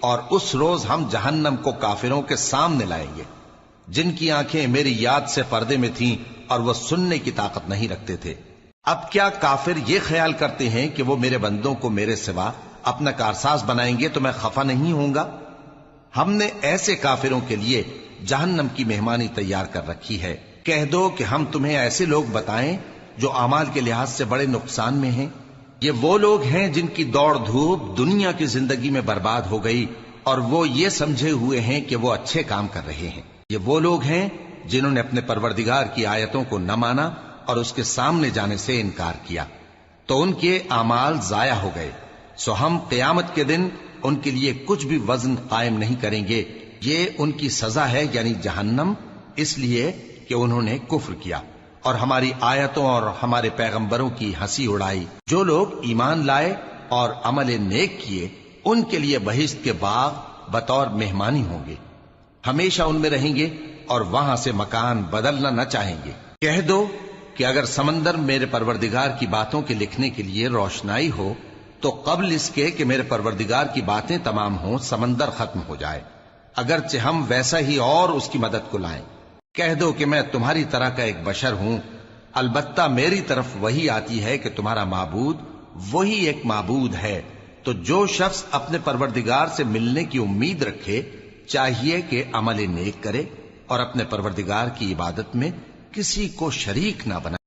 اور اس روز ہم جہنم کو کافروں کے سامنے لائیں گے جن کی آنکھیں میری یاد سے پردے میں تھیں اور وہ سننے کی طاقت نہیں رکھتے تھے۔ اب کیا کافر یہ خیال کرتے ہیں کہ وہ میرے بندوں کو میرے سوا اپنا کارساز بنائیں گے تو میں خفا نہیں ہوں گا؟ ہم نے ایسے کافروں کے لیے جہنم کی مہمانی تیار کر رکھی ہے۔ کہہ دو کہ ہم تمہیں ایسے لوگ بتائیں جو اعمال کے لحاظ سے بڑے نقصان میں ہیں۔ یہ وہ لوگ ہیں جن کی دوڑ دھوپ دنیا کی زندگی میں برباد ہو گئی اور وہ یہ سمجھے ہوئے ہیں کہ وہ اچھے کام کر رہے ہیں۔ یہ وہ لوگ ہیں جنہوں نے اپنے پروردگار کی آیتوں کو نہ مانا اور اس کے سامنے جانے سے انکار کیا، تو ان کے اعمال ضائع ہو گئے۔ سو ہم قیامت کے دن ان کے لیے کچھ بھی وزن قائم نہیں کریں گے۔ یہ ان کی سزا ہے، یعنی جہنم، اس لیے کہ انہوں نے کفر کیا اور ہماری آیتوں اور ہمارے پیغمبروں کی ہنسی اڑائی۔ جو لوگ ایمان لائے اور عمل نیک کیے ان کے لیے بہشت کے باغ بطور مہمانی ہوں گے، ہمیشہ ان میں رہیں گے اور وہاں سے مکان بدلنا نہ چاہیں گے۔ کہہ دو کہ اگر سمندر میرے پروردگار کی باتوں کے لکھنے کے لیے روشنائی ہو تو قبل اس کے کہ میرے پروردگار کی باتیں تمام ہوں سمندر ختم ہو جائے، اگرچہ ہم ویسا ہی اور اس کی مدد کو لائیں۔ کہہ دو کہ میں تمہاری طرح کا ایک بشر ہوں، البتہ میری طرف وہی آتی ہے کہ تمہارا معبود وہی ایک معبود ہے۔ تو جو شخص اپنے پروردگار سے ملنے کی امید رکھے چاہیے کہ عمل نیک کرے اور اپنے پروردگار کی عبادت میں کسی کو شریک نہ بنائے۔